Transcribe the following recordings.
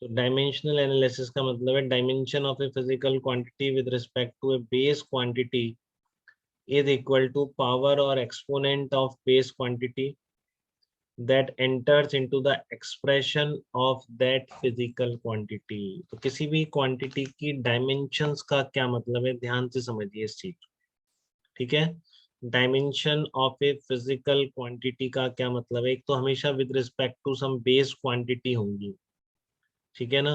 तो dimensional analysis का मतलब है dimension of a physical quantity with respect to a base quantity is equal to power और exponent of base quantity that enters into the expression of that physical quantity। तो किसी भी quantity की dimensions का क्या मतलब है, ध्यान से समझिए इस चीज। ठीक है, dimension of a physical quantity का क्या मतलब है, एक तो हमेशा with respect to some base quantity होंगी। ठीक है ना,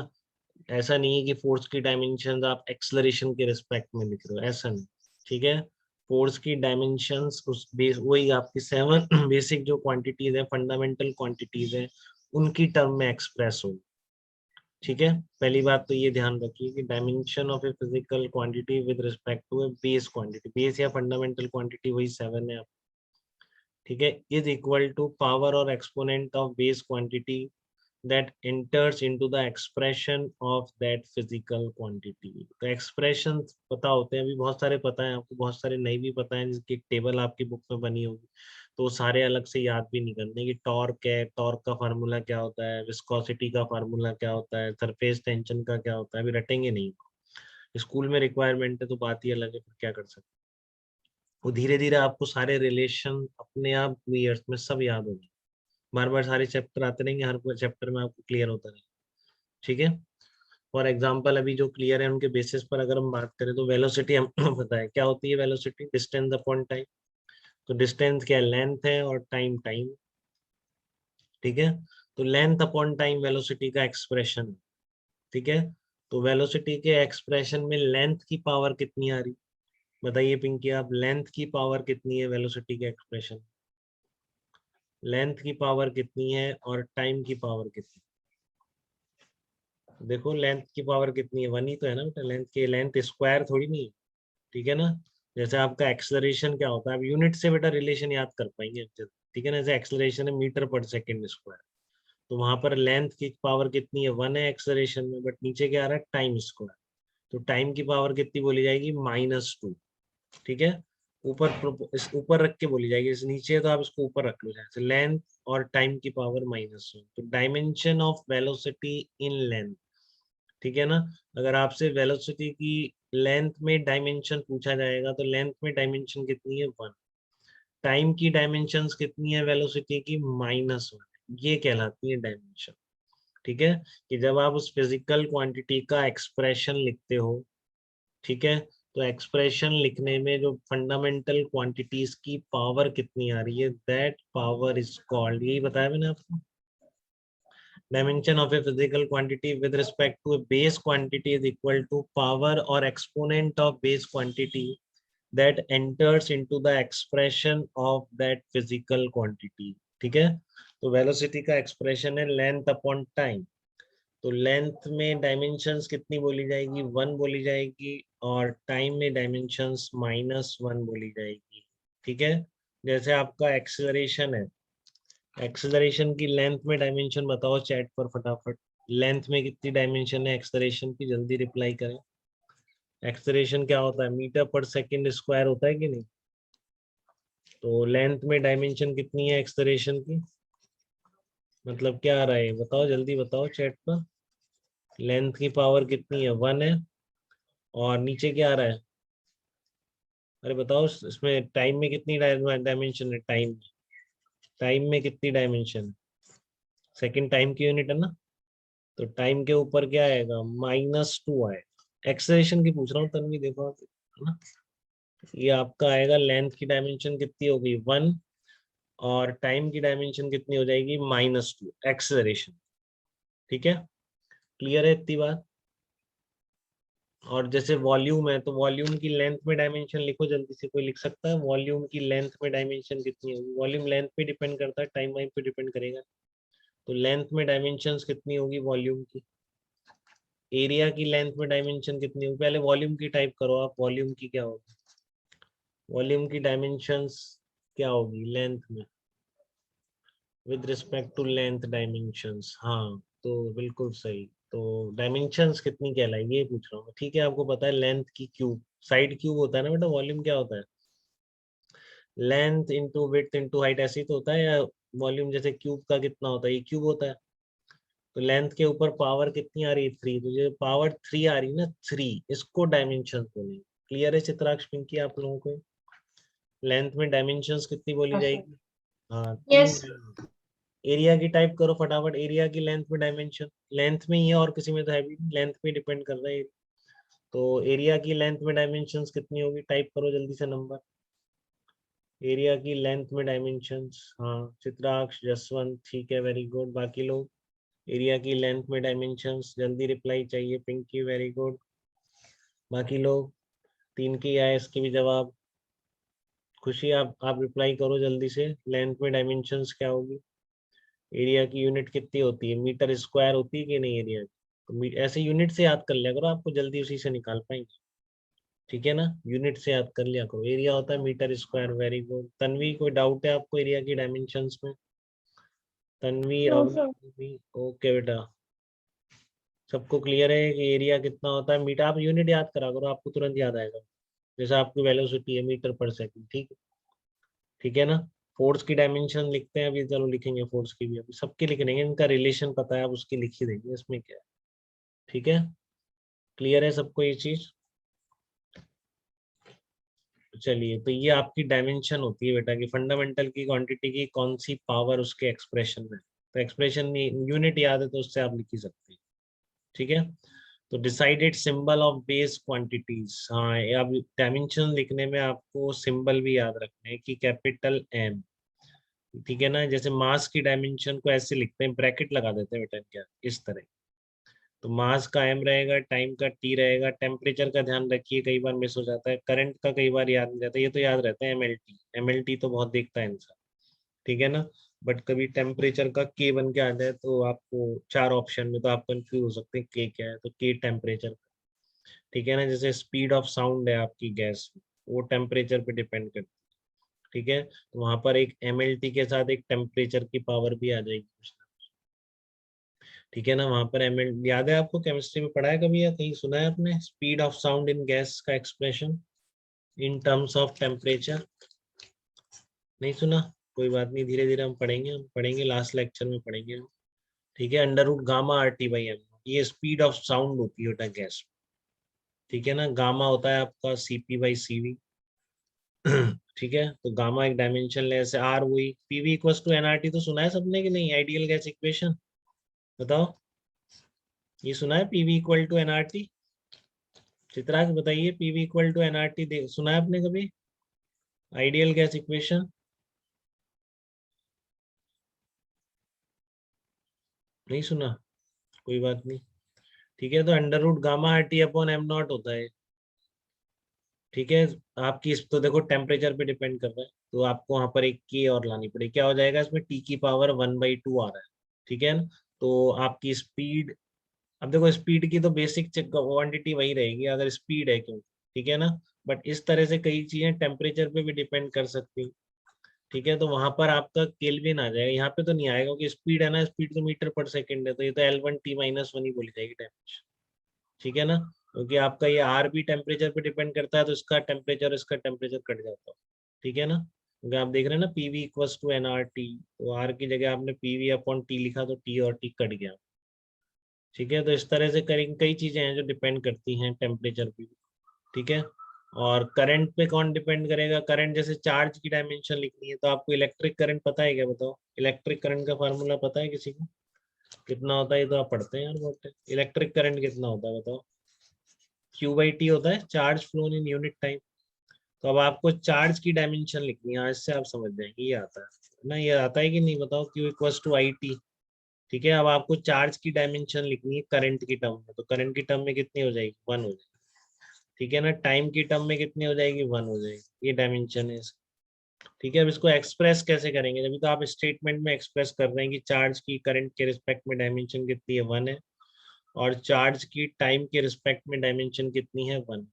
ऐसा नहीं है कि फोर्स की डायमेंशन आप एक्सलरेशन के रिस्पेक्ट में लिख रहे हो, ऐसा नहीं। ठीक है, फोर्स की डायमेंशंस उस बेस वही आपकी 7 बेसिक जो क्वांटिटीज है, फंडामेंटल क्वांटिटीज है, उनकी टर्म में एक्सप्रेस हो। ठीक है, पहली बात तो ये ध्यान रखिए कि dimension of a physical quantity with respect to a base quantity, base या फंडामेंटल क्वांटिटी वही 7 है। ठीक है, इज इक्वल टू पावर और exponent of base quantity that enters into the expression of that physical quantity। तो expression पता होते हैं, अभी बहुत सारे पता है आपको, बहुत सारे नहीं भी पता है, जिसकी एक टेबल आपकी बुक में बनी होगी, तो सारे अलग से याद भी नहीं करने कि टॉर्क है, टॉर्क का फार्मूला क्या होता है, विस्कोसिटी का फार्मूला क्या होता है, सरफेस टेंशन का क्या होता है, अभी रटेंगे नहीं। स्कूल में रिक्वायरमेंट है तो बात ही अलग है, फिर क्या कर सकते। वो धीरे धीरे आपको सारे रिलेशन अपने आप ईयर्स में सब याद होंगे, बार बार सारे चैप्टर आते रहेंगे, हर चैप्टर में आपको क्लियर होता रहेगा। ठीक है, फॉर एग्जाम्पल अभी जो क्लियर है उनके बेसिस पर अगर हम बात करें तो वेलोसिटी हम पता है क्या होती है, वेलोसिटी डिस्टेंस अपॉन टाइम। तो डिस्टेंस क्या, लेंथ है, और टाइम टाइम। ठीक है, तो लेंथ अपॉन टाइम वेलोसिटी का एक्सप्रेशन है। ठीक है, तो वेलोसिटी के एक्सप्रेशन में लेंथ की पावर कितनी आ रही, बताइए पिंकी आप, लेंथ की पावर कितनी है वेलोसिटी के एक्सप्रेशन, लेंथ की पावर कितनी है और टाइम की पावर कितनी। देखो लेंथ की पावर कितनी है, 1 ही तो है ना बेटा, लेंथ की लेंथ स्क्वायर थोड़ी नहीं है। ठीक है ना, जैसे आपका एक्सलरेशन क्या होता है, आप यूनिट से बेटा रिलेशन याद कर पाएंगे। ठीक है ना, जैसे एक्सलरेशन है मीटर पर सेकंड स्क्वायर, तो वहां पर लेंथ की पावर कितनी है, 1 है एक्सलरेशन में, बट नीचे क्या आ रहा है, टाइम स्क्वायर। तो टाइम की पावर कितनी बोली जाएगी, -2। ठीक है, इस ऊपर रख के बोली जाएगी, इस नीचे है तो आप इसको ऊपर रख लो, जैसे लेंथ और टाइम की पावर -1। तो dimension of velocity in length. ठीक है ना, अगर आपसे वेलोसिटी की लेंथ में डायमेंशन पूछा जाएगा तो लेंथ में डायमेंशन कितनी है, 1। टाइम की डायमेंशंस कितनी है वेलोसिटी की, -1। ये कहलाती है डायमेंशन। ठीक है, कि जब आप उस फिजिकल क्वांटिटी का एक्सप्रेशन लिखते हो, ठीक है, तो एक्सप्रेशन लिखने में जो फंडामेंटल क्वांटिटीज की पावर कितनी आ रही है, दैट पावर इज कॉल्ड, यही बताया मैंने आपको, dimension of a physical quantity with respect to a base quantity is equal to power or exponent of base quantity that enters into the expression of that physical quantity। ठीक है, तो velocity का expression है length upon time. तो length में dimensions कितनी बोली जाएगी, 1 बोली जाएगी, और टाइम में डायमेंशंस -1 बोली जाएगी। ठीक है, जैसे आपका एक्सेलरेशन है, एक्सेलरेशन की लेंथ में डायमेंशन बताओ चैट पर फटाफट, लेंथ में कितनी डायमेंशन है एक्सेलरेशन की, जल्दी रिप्लाई करें। एक्सेलरेशन क्या होता है, मीटर पर सेकंड स्क्वायर होता है कि नहीं, तो लेंथ में डायमेंशन कितनी है एक्सेलरेशन की, मतलब क्या आ रहा है बताओ, जल्दी बताओ चैट पर। लेंथ की पावर कितनी है, 1 है, और नीचे क्या आ रहा है, अरे बताओ इसमें टाइम में कितनी डायमेंशन है, टाइम, टाइम में कितनी डायमेंशन है, सेकंड टाइम की यूनिट है ना, तो टाइम के ऊपर क्या आएगा, -2 आएगा। एक्सेलरेशन की पूछ रहा हूँ तन्वी, देखो आप, है ना, ये आपका आएगा, लेंथ की डायमेंशन कितनी होगी, 1, और टाइम की डायमेंशन कितनी हो जाएगी, -2 एक्सेलरेशन। ठीक है, क्लियर है इतनी बात। और जैसे वॉल्यूम है, तो वॉल्यूम की लेंथ में डायमेंशन लिखो जल्दी से, कोई लिख सकता है वॉल्यूम की लेंथ में डायमेंशन कितनी होगी, वॉल्यूम लेंथ पे डिपेंड करता है, टाइम वाइम पे डिपेंड करेगा। तो लेंथ में डायमेंशंस कितनी होगी वॉल्यूम की, एरिया की लेंथ में डायमेंशन कितनी होगी, पहले वॉल्यूम की टाइप करो आप, वॉल्यूम की क्या होगी, वॉल्यूम की डायमेंशंस क्या होगी लेंथ में, with respect to length dimensions, हाँ तो बिल्कुल सही। तो डायमेंशंस कितनी कहलाएगी ये पूछ रहा हूँ, ठीक है, आपको पता है लेंथ की क्यूब, साइड क्यूब होता है ना बेटा, वॉल्यूम क्या होता है, length into width into height, ऐसे ही तो होता है, या वॉल्यूम जैसे क्यूब का कितना होता है, ये क्यूब होता है, तो लेंथ के ऊपर पावर कितनी आ रही है 3, तो ये पावर 3 आ रही है ना 3, इसको डायमेंशन बोलेंगे। क्लियर है चित्राक्ष पिंकी आप लोगों को? लेंथ में डायमेंशंस कितनी बोली जाएगी? हाँ 3। यस। एरिया की टाइप करो फटाफट, एरिया की लेंथ में डायमेंशन, लेंथ में ही है और किसी में तो है भी नहीं, लेंथ पे डिपेंड कर रहा है। तो एरिया की लेंथ में डायमेंशंस कितनी होगी, टाइप करो जल्दी से नंबर। एरिया की लेंथ में डायमेंशंस, हाँ चित्राक्ष जसवंत ठीक है, वेरी गुड। बाकी लोग एरिया की लेंथ में डायमेंशंस, जल्दी रिप्लाई चाहिए। Pinky very good. बाकी लोग 3 की आए इसके भी जवाब। खुशी आप रिप्लाई करो जल्दी से, लेंथ में डायमेंशंस क्या होगी? एरिया की यूनिट कितनी होती है, मीटर स्क्वायर होती है कि नहीं एरिया की? तो ऐसे यूनिट से याद कर लिया करो, आपको जल्दी उसी से निकाल पाएंगे। ठीक है ना, यूनिट से याद कर लिया करो, एरिया होता है metre square. Very good. Tanvi कोई डाउट है आपको एरिया की डायमेंशंस में? Tanvi no sir. Avni, okay बेटा, सबको क्लियर है कि एरिया कितना होता है मीटर? आप यूनिट याद करा करो, आपको तुरंत याद आएगा। जैसे आपकी वेलोसिटी है मीटर पर सेकंड, ठीक है, ठीक है ना। फोर्स की डायमेंशन लिखते हैं अभी, चलो लिखेंगे फोर्स की भी, अभी सबकी लिख देंगे, इनका रिलेशन पता है आप उसकी लिख ही देंगे, इसमें क्या है। ठीक है, क्लियर है सबको ये चीज? चलिए, तो ये आपकी डायमेंशन होती है बेटा कि फंडामेंटल की क्वांटिटी की कौन सी पावर उसके एक्सप्रेशन में। तो एक्सप्रेशन में यूनिट याद है तो उससे आप लिख ही सकते हैं। ठीक है, तो decided symbol of base quantities, हाँ ये अब डायमेंशन लिखने में आपको सिंबल भी याद रखने हैं कि कैपिटल एम। ठीक है ना, जैसे मास की डायमेंशन को ऐसे लिखते हैं, ब्रैकेट लगा देते हैं बेटा क्या, इस तरह। तो मास का एम रहेगा, टाइम का टी रहेगा, टेम्परेचर का ध्यान रखिए कई बार मिस हो जाता है, करंट का कई बार याद नहीं रहता, ये तो याद रहता है एमएलटी, एमएलटी तो बहुत देखता है इंसान। ठीक है ना, बट कभी टेम्परेचर का के बन के आ जाए तो आपको 4 ऑप्शन में तो आप कंफ्यूज हो सकते हैं के क्या है, तो के टेम्परेचर। ठीक है ना, जैसे स्पीड ऑफ साउंड है आपकी गैस, वो टेम्परेचर पे डिपेंड करती है। ठीक है, तो वहां पर एक एमएलटी के साथ एक टेम्परेचर की पावर भी आ जाएगी। ठीक है ना, वहां पर एमएल याद है आपको, केमिस्ट्री में पढ़ा है कभी या कहीं सुना है आपने, speed of sound in gas का expression in terms of temperature? नहीं सुना, कोई बात नहीं, धीरे धीरे हम पढ़ेंगे लास्ट लेक्चर में पढ़ेंगे हम। ठीक है, under root gamma R T by M, ये स्पीड ऑफ साउंड होती है गैस। ठीक है ना, गामा होता है आपका सीपी बाई सीवी। ठीक है, तो गामा एक डायमेंशन ले, ऐसे आर हुई, पीवी इक्वल्स टू एनआरटी तो सुना है सबने कि नहीं, आइडियल गैस इक्वेशन, बताओ ये सुना है PV equal to NRT? Chitransh बताइए, पीवी इक्वल टू एनआरटी सुना है आपने कभी, आइडियल गैस इक्वेशन? नहीं सुना, कोई बात नहीं। ठीक है, तो under root gamma R T upon M not होता है। ठीक है, आपकी इस तो देखो टेम्परेचर पे डिपेंड कर रहा है, तो आपको वहां पर एक के और लानी पड़ेगी, क्या हो जाएगा इसमें, टी की पावर 1/2 आ रहा है। ठीक है ना, तो आपकी स्पीड, अब देखो स्पीड की तो बेसिक क्वांटिटी वही रहेगी अगर स्पीड है, क्यों? ठीक है ना, बट इस तरह से कई चीजें टेम्परेचर पे भी डिपेंड कर सकती हैं। ठीक है, तो वहां पर आपका केल्विन आ जाएगा, यहाँ पे तो नहीं आएगा क्योंकि स्पीड है ना, स्पीड तो मीटर पर सेकंड है, तो ये तो L1T-1 ही बोली जाएगी टेम्परेचर। ठीक है ना, क्योंकि आपका ये आर भी टेम्परेचर पे डिपेंड करता है, तो इसका टेम्परेचर इसका टेम्परेचर कट जाता है। ठीक है ना, क्योंकि आप देख रहे हैं ना PV equals to N R T, तो आर की जगह आपने पीवी अपॉन टी लिखा तो टी और टी कट गया। ठीक है, तो इस तरह से करेंगे, कई चीजें हैं जो डिपेंड करती हैं टेम्परेचर पे। ठीक है, और करंट पे कौन डिपेंड करेगा, करंट जैसे चार्ज की डायमेंशन लिखनी है तो आपको इलेक्ट्रिक करंट पता है क्या, बताओ इलेक्ट्रिक करंट का फार्मूला पता है किसी को, कितना होता है, ये तो आप पढ़ते हैं यार बहुत, इलेक्ट्रिक करंट कितना होता है बताओ? Q/T होता है, charge flown in unit time. तो अब आपको चार्ज की डायमेंशन लिखनी है, आज से आप समझ जाएंगे, ये आता है ना, ये आता है कि नहीं बताओ, Q=IT। ठीक है, अब आपको चार्ज की डायमेंशन लिखनी है करंट की टर्म में, तो करंट की टर्म में कितनी हो जाएगी, 1 हो जाएगी। ठीक है ना, टाइम की टर्म में कितनी हो जाएगी, 1 हो जाएगी, ये डायमेंशन है इसका। ठीक है, अब इसको एक्सप्रेस कैसे करेंगे, जब तो आप स्टेटमेंट में एक्सप्रेस कर रहे हैं कि चार्ज की करंट के रिस्पेक्ट में डायमेंशन कितनी है, 1 है, और चार्ज की टाइम के रिस्पेक्ट में डायमेंशन कितनी है, 1।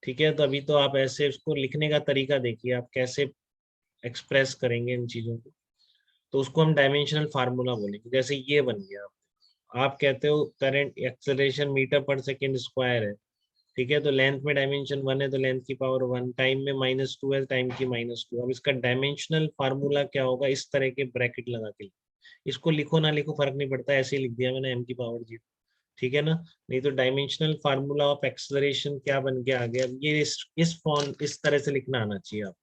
ठीक है, तो अभी तो आप ऐसे उसको लिखने का तरीका देखिए, आप कैसे एक्सप्रेस करेंगे इन चीजों को, तो उसको हम डायमेंशनल फार्मूला बोलेंगे। जैसे ये बन गया, आप कहते हो करंट एक्सेलरेशन मीटर पर सेकेंड स्क्वायर है। ठीक है, तो लेंथ में डायमेंशन 1 है तो लेंथ की पावर 1, टाइम में -2 है, टाइम की -2। अब इसका डायमेंशनल फार्मूला क्या होगा, इस तरह के ब्रैकेट लगा के, इसको लिखो ना लिखो फर्क नहीं पड़ता, ऐसे ही लिख दिया मैंने m की पावर 0, ठीक है ना। नहीं तो डायमेंशनल फार्मूला ऑफ एक्सेलरेशन क्या बन के आ गया, ये इस फॉर्म इस तरह से लिखना आना चाहिए आप,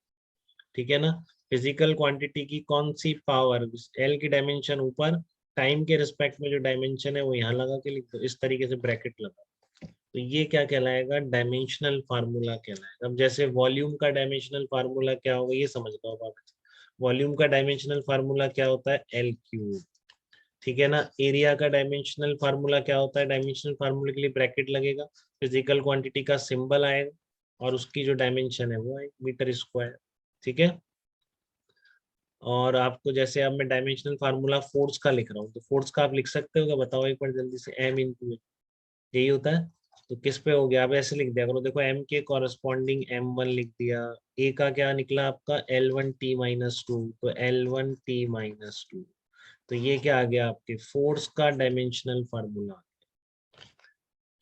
ठीक है ना। फिजिकल क्वांटिटी की कौन सी पावर, एल की डायमेंशन ऊपर, टाइम के रिस्पेक्ट में जो डायमेंशन है वो यहाँ लगा के लिख दो, इस तरीके से ब्रैकेट लगा, तो ये क्या कहलाएगा, डायमेंशनल फार्मूला कहलाएगा। अब जैसे वॉल्यूम का डायमेंशनल फार्मूला क्या होगा ये समझ लो आप। वॉल्यूम का डायमेंशनल फार्मूला क्या होता है, एल क्यूब, ठीक है ना। एरिया का डायमेंशनल फार्मूला क्या होता है, डायमेंशनल फार्मूले के लिए ब्रैकेट लगेगा, फिजिकल क्वांटिटी का सिंबल आएगा और उसकी जो डायमेंशन है वो है मीटर स्क्वायर, ठीक है। और आपको जैसे अब मैं डायमेंशनल फार्मूला फोर्स का लिख रहा हूँ, तो फोर्स का आप लिख सकते हो क्या, बताओ एक बार जल्दी से, एम इंटू ए, यही होता है। तो किस पे हो गया, आप ऐसे लिख दिया करो, देखो एम के कॉरेस्पॉन्डिंग m1 लिख दिया, ए का क्या निकला आपका L1T-2, तो L1T-2, तो ये क्या आ गया आपके फोर्स का डायमेंशनल फार्मूला,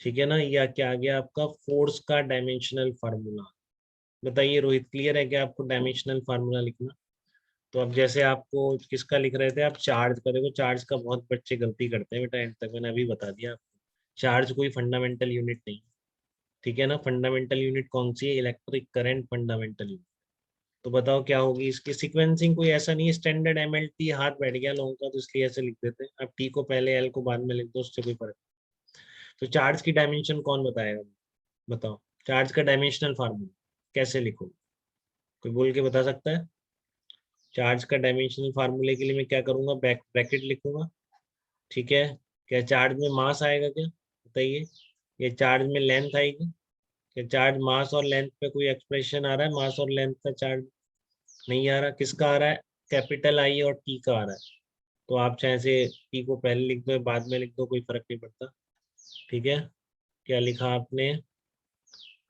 ठीक है ना। या क्या आ गया आपका फोर्स का डायमेंशनल फार्मूला। बताइए रोहित, क्लियर है क्या आपको डायमेंशनल फार्मूला लिखना। तो अब जैसे आपको किसका लिख रहे थे आप, चार्ज का, देखो चार्ज का बहुत बच्चे गलती करते हैं बेटा, एंड तक मैंने अभी बता दिया आपको, चार्ज कोई फंडामेंटल यूनिट नहीं, ठीक है ना। फंडामेंटल यूनिट कौन सी है, इलेक्ट्रिक करंट फंडामेंटल यूनिट। तो बताओ क्या होगी इसकी सीक्वेंसिंग, कोई ऐसा नहीं है स्टैंडर्ड एमएलटी हाथ बैठ गया लोगों का, तो इसलिए ऐसे लिख देते हैं, अब टी को पहले एल को बाद में लिख दो, उससे कोई फर्क। तो चार्ज की डायमेंशन कौन बताएगा, बताओ, चार्ज का डायमेंशनल फार्मूला कैसे लिखो, कोई बोल के बता सकता है। चार्ज का डायमेंशनल फार्मूले के लिए मैं क्या करूंगा, ब्रैकेट लिखूंगा, ठीक है। क्या चार्ज में मास आएगा क्या, बताइए, ये चार्ज में लेंथ आएगी क्या, चार्ज मास और लेंथ पे कोई एक्सप्रेशन आ रहा है, मास और लेंथ का चार्ज नहीं आ रहा, किसका आ रहा है, कैपिटल आई और टी का आ रहा है। तो आप चाहे से टी को पहले लिख दो बाद में लिख दो, कोई फर्क नहीं पड़ता, ठीक है। क्या लिखा आपने,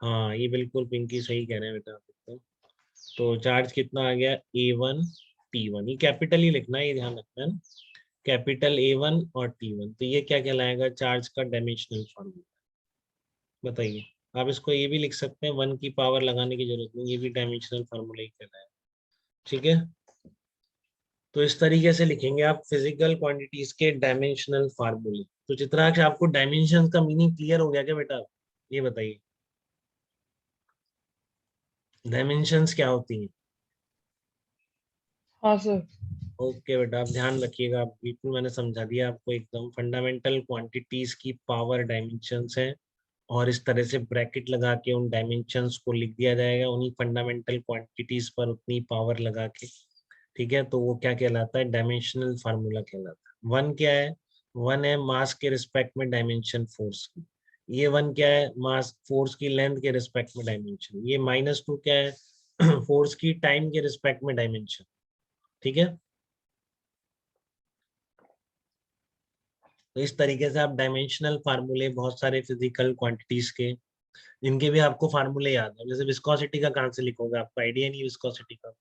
हाँ ये बिल्कुल पिंकी सही कह रहे हैं बेटा आप एकदम। तो चार्ज कितना आ गया, A1T1, ये कैपिटल ही लिखना है, ये ध्यान रखना है ना, कैपिटल A1 और T1, तो ये क्या कहलाएगा, चार्ज का डायमेंशनल फॉर्मूला। बताइए, आप इसको ये भी लिख सकते हैं, 1 की पावर लगाने की जरूरत नहीं, ये भी डायमेंशनल फार्मूला ही कहलाएगा, ठीक है। तो इस तरीके से लिखेंगे आप फिजिकल क्वांटिटीज के डायमेंशनल फार्मूले। तो चित्राक्ष आपको डायमेंशन का मीनिंग क्लियर हो गया क्या बेटा, ये बताइए, डायमेंशंस क्या होती हैं। हाँ सर। ओके बेटा, आप ध्यान रखिएगा, आप बिल्कुल मैंने समझा दिया आपको एकदम, फंडामेंटल क्वांटिटीज की पावर डायमेंशंस है, और इस तरह से ब्रैकेट लगा के उन डायमेंशंस को लिख दिया जाएगा, उन्हीं फंडामेंटल क्वांटिटीज पर उतनी पावर लगा के, ठीक है। तो वो क्या कहलाता है, डायमेंशनल फार्मूला कहलाता है। वन क्या है, वन है मास के रिस्पेक्ट में डायमेंशन फोर्स की, ये वन क्या है, मास फोर्स की लेंथ के रिस्पेक्ट में डायमेंशन, ये -2 क्या है, फोर्स की टाइम के रिस्पेक्ट में डायमेंशन, ठीक है। तो इस तरीके से आप डायमेंशनल फार्मूले बहुत सारे फिजिकल क्वांटिटीज के, इनके भी आपको फार्मूले याद है, जैसे विस्कोसिटी का कहाँ से लिखोगे, आपको आइडिया नहीं विस्कोसिटी का,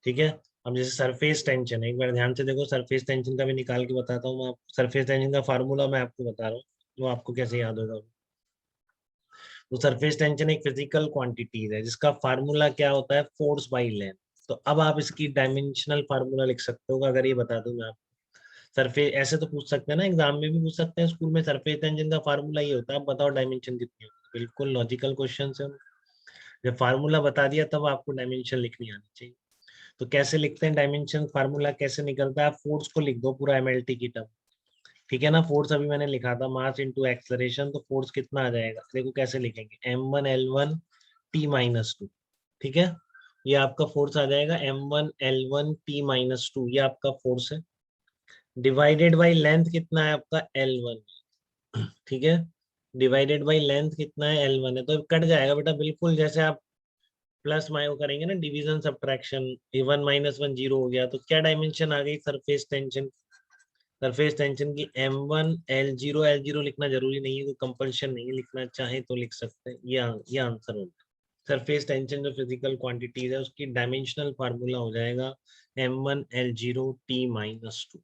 ठीक है। अब जैसे सरफेस टेंशन है, एक बार ध्यान से देखो, सरफेस टेंशन का भी निकाल के बताता हूँ मैं आपको, सरफेस टेंशन का फार्मूला मैं आपको बता रहा हूँ, वो आपको कैसे याद होगा। तो सरफेस टेंशन एक फिजिकल क्वांटिटी है जिसका फार्मूला क्या होता है, फोर्स बाई लेंथ। तो अब आप इसकी डायमेंशनल फार्मूला लिख सकते हो अगर ये बता दूं मैं आपको। सरफेस ऐसे तो पूछ सकते हैं ना, एग्जाम में भी पूछ सकते हैं, स्कूल में सरफेस टेंशन का फार्मूला ये होता है, आप बताओ डायमेंशन कितनी होगी, बिल्कुल लॉजिकल क्वेश्चन है। जब फार्मूला बता दिया तब आपको डायमेंशन लिखनी आनी चाहिए। तो कैसे लिखते हैं डायमेंशन, फार्मूला कैसे निकलता है, आप फोर्स को लिख दो पूरा एमएलटी की टर्म, ठीक है ना। फोर्स अभी मैंने लिखा था मास इंटू एक्सलरेशन, तो फोर्स कितना आ जाएगा, देखो कैसे लिखेंगे, m1L1T-2, ठीक है। ये आपका फोर्स आ जाएगा m1L1T-2, ये आपका फोर्स है, डिवाइडेड बाई लेंथ कितना है आपका L1, ठीक है। डिवाइडेड बाई लेंथ कितना है L1 है, तो कट जाएगा बेटा बिल्कुल, जैसे आप प्लस माइनस करेंगे ना, डिवीजन सब्ट्रैक्शन, A1 -1 0 हो गया, तो क्या डायमेंशन आ गई, सरफेस टेंशन। सरफेस टेंशन की M1L0 लिखना जरूरी नहीं है, कोई कंपल्शन नहीं है, लिखना चाहे तो लिख सकते हैं, ये आंसर होगा। सरफेस टेंशन जो फिजिकल क्वांटिटीज है उसकी डायमेंशनल फार्मूला हो जाएगा M1L0T-2।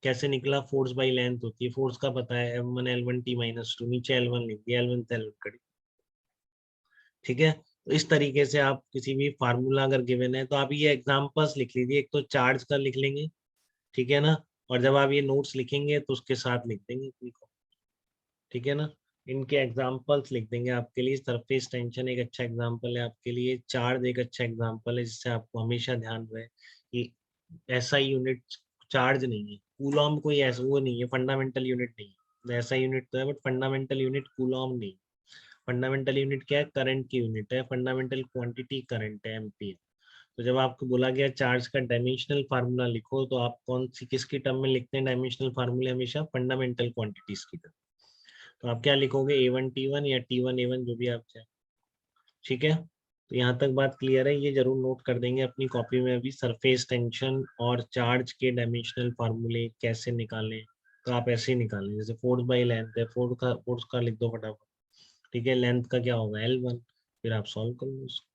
कैसे निकला, फोर्स बाई लेंथ होती है, फोर्स का पता है M1L1T-2, नीचे L1 लिख दिया, L1 से L1 कड़ी, ठीक है। तो इस तरीके से आप किसी भी फार्मूला अगर गिवन है तो आप ये एग्जांपल्स लिख लीजिए, एक तो चार्ज का लिख लेंगे, ठीक है ना। और जब आप ये नोट्स लिखेंगे तो उसके साथ लिख देंगे अपनी को, ठीक है ना। इनके एग्जांपल्स लिख देंगे आपके लिए। सरफेस टेंशन एक अच्छा एग्जांपल है आपके लिए, चार्ज एक अच्छा एग्जांपल है, जिससे आपको हमेशा ध्यान रहे कि ऐसा यूनिट चार्ज नहीं है, कूलॉम कोई ऐसा वो नहीं है, फंडामेंटल यूनिट नहीं है। ऐसा यूनिट तो है बट फंडामेंटल यूनिट कूलॉम नहीं। फंडामेंटल यूनिट क्या है, करंट की यूनिट है, फंडामेंटल क्वांटिटी करंट है, एम्पीयर। तो जब आपको बोला गया चार्ज का डायमेंशनल फार्मूला लिखो, तो आप कौन सी किसकी टर्म में लिखते हैं डायमेंशनल फार्मूले, हमेशा फंडामेंटल क्वांटिटीज की टर्म। तो आप क्या लिखोगे, A1T1 या T1A1 जो भी आप चाहें, ठीक है। तो यहाँ तक बात क्लियर है, ये जरूर नोट कर देंगे अपनी कॉपी में अभी, सरफेस टेंशन और चार्ज के डायमेंशनल फार्मूले कैसे निकालें। तो आप ऐसे ही निकालें, जैसे फोर्स बाई लेंथ है, फोर्स का लिख दो फटाफट, ठीक है। लेंथ का क्या होगा L1, फिर आप सॉल्व कर लो उसको,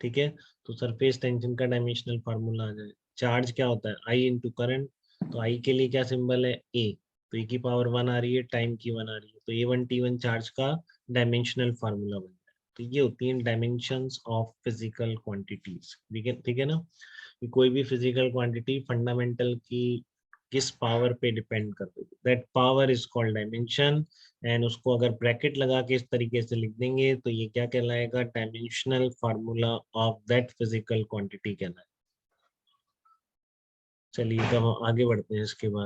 ठीक है। तो सरफेस टेंशन का डायमेंशनल फार्मूला आ जाए। चार्ज क्या होता है, I इंटू करंट, तो I के लिए क्या सिंबल है, A, तो E की पावर 1 आ रही है, टाइम की 1 आ रही है, तो A1T1 चार्ज का डायमेंशनल फार्मूला बन जाए। तो ये होती हैं डायमेंशंस ऑफ फिजिकल क्वांटिटीज, ठीक है ना। कि कोई भी फिजिकल क्वांटिटी फंडामेंटल की किस पावर पे डिपेंड करती है, that power is called dimension. And उसको अगर ब्रैकेट लगा के इस तरीके से लिख देंगे तो ये क्या कहलाएगा, dimensional formula of that physical quantity कहलाएगा। चलिए तो हम आगे बढ़ते हैं इसके बाद।